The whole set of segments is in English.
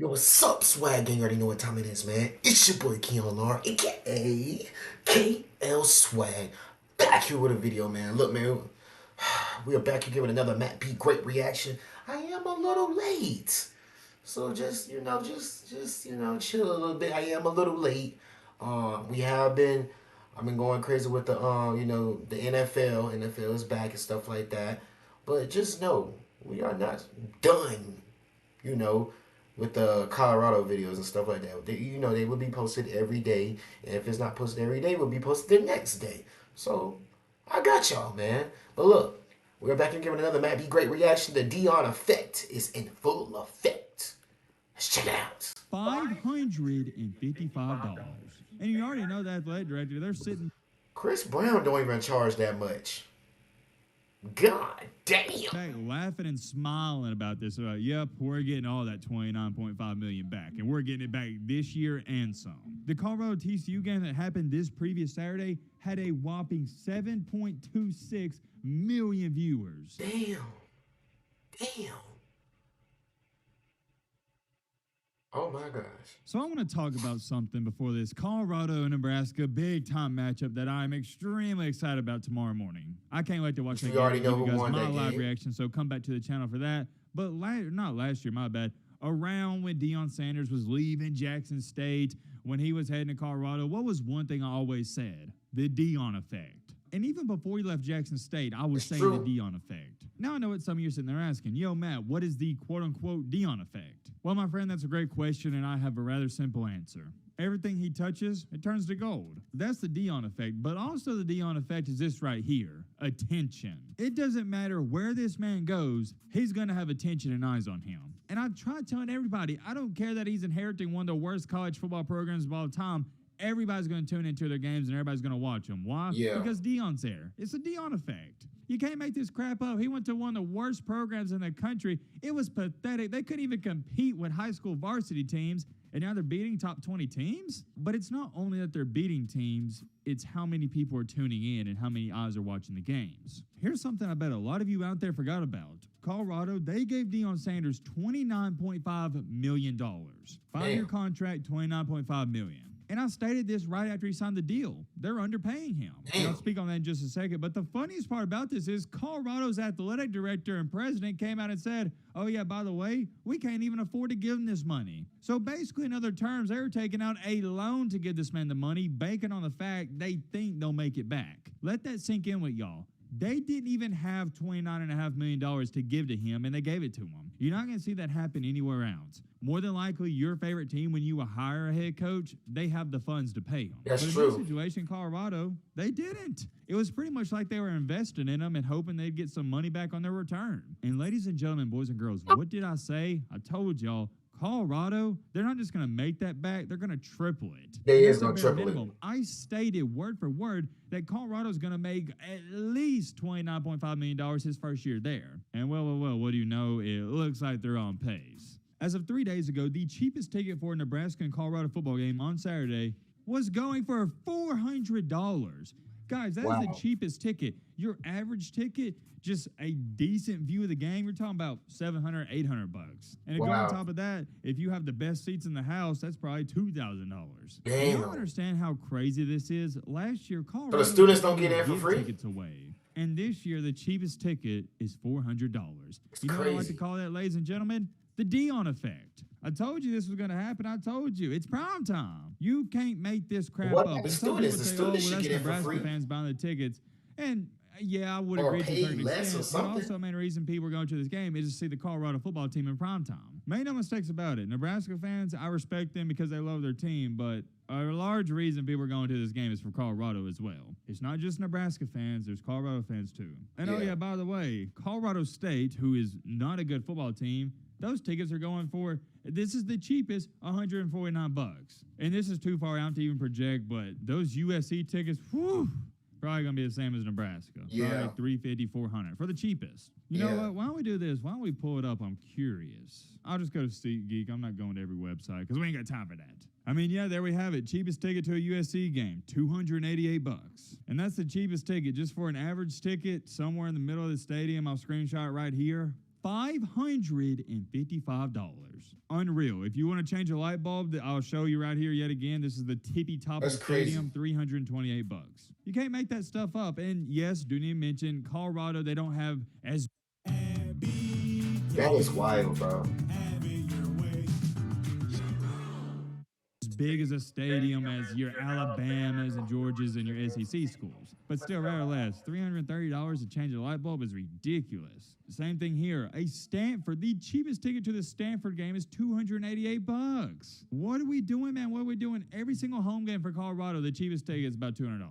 Yo, what's up, swag gang? You already know what time it is, man. It's your boy Keon Lar, aka KL Swag. Back here with a video, man. Look, man, we are back here giving another Matt P great reaction. I am a little late. So just chill a little bit. I am a little late. I've been going crazy with the NFL. NFL is back and stuff like that. But just know, we are not done, you know, with the Colorado videos and stuff like that. They will be posted every day. And if it's not posted every day, it will be posted the next day. So, I got y'all, man. But look, we're back and giving another Matt B great reaction. The Deion Effect is in full effect. Let's check it out. $555. And you already know the athletic director, they're sitting Chris Brown don't even charge that much. God damn. back laughing and smiling about this. Yep, we're getting all that $29.5 million back, and we're getting it back this year and some. The Colorado TCU game that happened this previous Saturday had a whopping 7.26 million viewers. Damn. Oh my gosh. So I want to talk about something before this Colorado and Nebraska big time matchup that I'm extremely excited about tomorrow morning. I can't wait to watch that You already game. know who won my that live game. reaction, so come back to the channel for that. But not last year, my bad. Around when Deion Sanders was leaving Jackson State, when he was heading to Colorado, what was one thing I always said? The Deion Effect. And even before he left Jackson State, I was saying true. the Deion Effect. Now I know what some of you are sitting there asking. Yo, Matt, what is the quote-unquote Deion Effect? Well, my friend, that's a great question, and I have a rather simple answer. Everything he touches, it turns to gold. That's the Deion Effect, but also the Deion Effect is this right here, attention. It doesn't matter where this man goes, he's going to have attention and eyes on him. And I've tried telling everybody, I don't care that he's inheriting one of the worst college football programs of all time. Everybody's going to tune into their games and everybody's going to watch them. Why? Yeah. Because Deion's there. It's the Deion Effect. You can't make this crap up. He went to one of the worst programs in the country. It was pathetic. They couldn't even compete with high school varsity teams, and now they're beating top 20 teams? But it's not only that they're beating teams, it's how many people are tuning in and how many eyes are watching the games. Here's something I bet a lot of you out there forgot about. Colorado, they gave Deion Sanders $29.5 million. 5-year contract, $29.5 million. And I stated this right after he signed the deal. They're underpaying him. And I'll speak on that in just a second. But the funniest part about this is Colorado's athletic director and president came out and said, oh, yeah, by the way, we can't even afford to give him this money. So basically, in other terms, they were taking out a loan to give this man the money, banking on the fact they think they'll make it back. Let that sink in with y'all. They didn't even have $29.5 million to give to him, and they gave it to him. You're not going to see that happen anywhere else. More than likely, your favorite team, when you hire a head coach, they have the funds to pay him. That's but true. in this situation, Colorado, they didn't. It was pretty much like they were investing in them and hoping they'd get some money back on their return. And ladies and gentlemen, boys and girls, what did I say? I told y'all, Colorado, they're not just going to make that back, they're going to triple it. They That's is the gonna bare triple it. minimum. I stated word for word that Colorado's going to make at least $29.5 million his first year there. And well, what do you know? It looks like they're on pace. As of 3 days ago, the cheapest ticket for a Nebraska and Colorado football game on Saturday was going for $400. Guys, that is the cheapest ticket. Your average ticket, just a decent view of the game, you're talking about $700, $800. And to go on top of that, if you have the best seats in the house, that's probably $2,000. You don't understand how crazy this is. Last year, Colorado So the students don't get in for free? tickets away. And this year, the cheapest ticket is $400. You know what I like to call that, ladies and gentlemen? The Deion Effect. I told you this was going to happen. I told you. It's prime time. You can't make this crap up. And some people say, oh, well, that's Nebraska fans buying the tickets. And yeah, I would agree to a certain extent. But also, main reason people are going to this game is to see the Colorado football team in prime time. Make no mistakes about it. Nebraska fans, I respect them because they love their team, but a large reason people are going to this game is for Colorado as well. It's not just Nebraska fans. There's Colorado fans too. And oh yeah, by the way, Colorado State, who is not a good football team, those tickets are going for, this is the cheapest, $149. And this is too far out to even project, but those USC tickets, whew, probably going to be the same as Nebraska. Yeah. Probably $350, $400 for the cheapest. You know what? Why don't we do this? Why don't we pull it up? I'm curious. I'll just go to SeatGeek. I'm not going to every website because we ain't got time for that. I mean, yeah, there we have it. Cheapest ticket to a USC game, $288. And that's the cheapest ticket just for an average ticket somewhere in the middle of the stadium. I'll screenshot right here. $555. Unreal. If you want to change a light bulb, I'll show you right here yet again. This is the tippy top of the stadium, $328. You can't make that stuff up. And yes, do need to mention Colorado, they don't have as that is wild, bro. big as a stadium as your Alabamas and Georgias and your SEC schools. But still, rather less, $330 to change a light bulb is ridiculous. Same thing here. The cheapest ticket to the Stanford game is $288. What are we doing, man? What are we doing? Every single home game for Colorado, the cheapest ticket is about $200.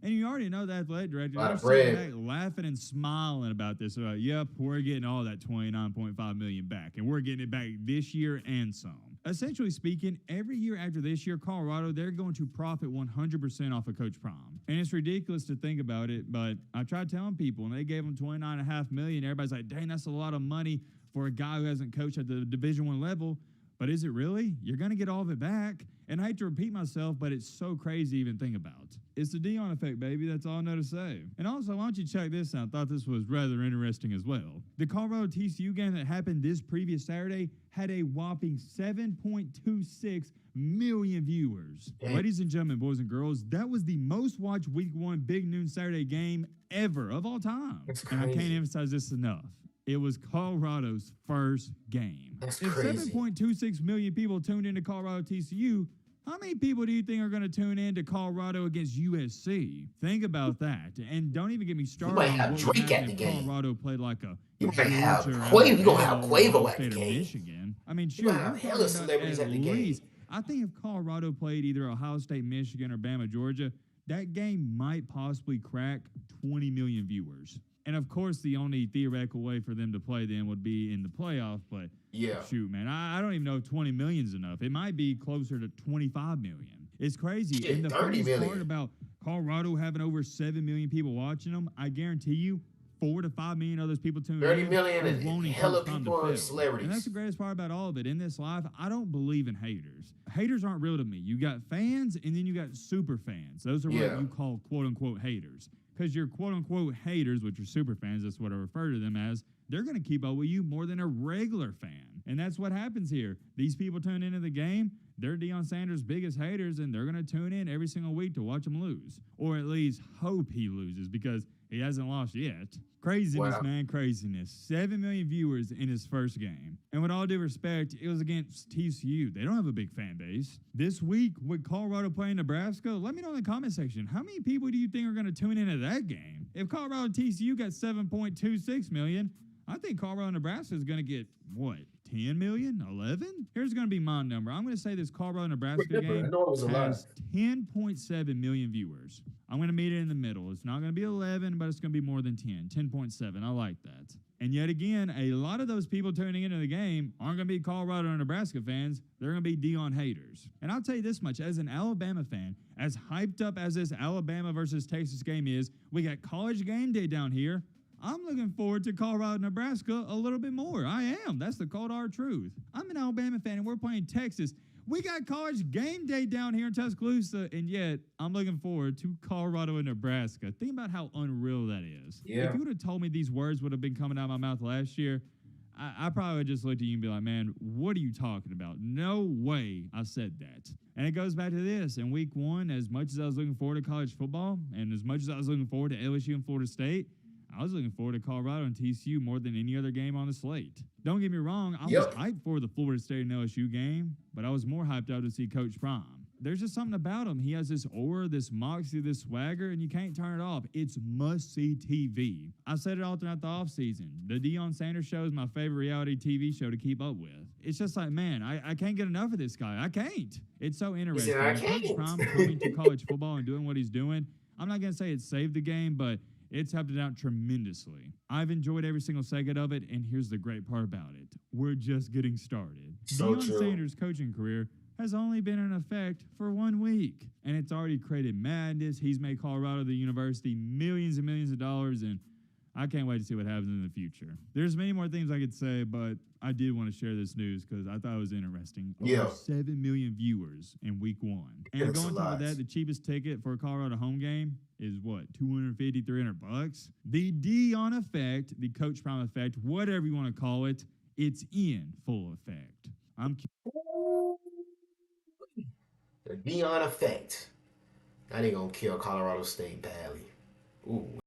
And you already know the athletic director. They're sitting back laughing and smiling about this. Yep, we're getting all that $29.5 million back, and we're getting it back this year and some. Essentially speaking, every year after this year, Colorado, they're going to profit 100% off of Coach Prime. And it's ridiculous to think about it, but I tried telling people, and they gave him $29.5 million. Everybody's like, dang, that's a lot of money for a guy who hasn't coached at the Division I level. But is it really? You're going to get all of it back. And I hate to repeat myself, but it's so crazy to even think about. It's the Deion Effect, baby. That's all I know to say. And also, why don't you check this out? I thought this was rather interesting as well. The Colorado TCU game that happened this previous Saturday had a whopping 7.26 million viewers. Ladies and gentlemen, boys and girls, that was the most watched Week 1 Big Noon Saturday game ever of all time. And I can't emphasize this enough. It was Colorado's first game. That's if crazy. 7.26 million people tuned into Colorado TCU, how many people do you think are going to tune in to Colorado against USC? Think about that. And don't even get me started. You might have Drake at the game. Colorado played like a you might have Quavo. You're going to have Quavo at the game. Michigan. I mean, shoot, you're going to have hella celebrities at the game. I think if Colorado played either Ohio State, Michigan, or Bama, Georgia, that game might possibly crack 20 million viewers. And, of course, the only theoretical way for them to play them would be in the playoff. But, shoot, man, I don't even know if 20 million is enough. It might be closer to 25 million. It's crazy. Shit, and the funniest part about Colorado having over 7 million people watching them, I guarantee you 4 to 5 million of those people tuning in. 30 million and hella people are celebrities. And that's the greatest part about all of it. In this life, I don't believe in haters. Haters aren't real to me. You got fans, and then you got super fans. Those are what you call quote-unquote haters. Because your quote-unquote haters, which are super fans, that's what I refer to them as, they're going to keep up with you more than a regular fan. And that's what happens here. These people tune into the game, they're Deion Sanders' biggest haters, and they're going to tune in every single week to watch him lose. Or at least hope he loses, because he hasn't lost yet. Craziness, man, craziness. 7 million viewers in his first game. And with all due respect, it was against TCU. They don't have a big fan base. This week, with Colorado playing Nebraska, let me know in the comment section, how many people do you think are going to tune into that game? If Colorado and TCU got 7.26 million, I think Colorado and Nebraska is going to get, 10 million? 11? Here's going to be my number. I'm going to say this Colorado-Nebraska game has 10.7 million viewers. I'm going to meet it in the middle. It's not going to be 11, but it's going to be more than 10. 10.7. I like that. And yet again, a lot of those people tuning into the game aren't going to be Colorado or Nebraska fans. They're going to be Deion haters. And I'll tell you this much. As an Alabama fan, as hyped up as this Alabama versus Texas game is, we got College Game Day down here. I'm looking forward to Colorado, Nebraska a little bit more. I am. That's the cold hard truth. I'm an Alabama fan, and we're playing Texas. We got College Game Day down here in Tuscaloosa, and yet I'm looking forward to Colorado and Nebraska. Think about how unreal that is. Yeah. If you would have told me these words would have been coming out of my mouth last year, I probably would have just looked at you and be like, man, what are you talking about? No way I said that. And it goes back to this. In week 1, as much as I was looking forward to college football, and as much as I was looking forward to LSU and Florida State, I was looking forward to Colorado and TCU more than any other game on the slate. Don't get me wrong, I was hyped for the Florida State and LSU game, but I was more hyped out to see Coach Prime. There's just something about him. He has this aura, this moxie, this swagger, and you can't turn it off. It's must-see TV. I said it all throughout the offseason. The Deion Sanders Show is my favorite reality TV show to keep up with. It's just like, man, I can't get enough of this guy. I can't. It's so interesting. Coach Prime coming to college football and doing what he's doing, I'm not going to say it saved the game, but it's helped it out tremendously. I've enjoyed every single second of it, and here's the great part about it. We're just getting started. Deion Sanders' coaching career has only been in effect for 1 week, and it's already created madness. He's made Colorado the university millions and millions of dollars, and I can't wait to see what happens in the future. There's many more things I could say, but I did want to share this news because I thought it was interesting. Over Yeah, 7 million viewers in week 1. And to that's go a on top of lot. that, the cheapest ticket for a Colorado home game is what, 250, $300? The Deion Effect, the Coach Prime Effect, whatever you want to call it, it's in full effect. I'm The Deion Effect. Now they gonna kill Colorado State badly. Ooh.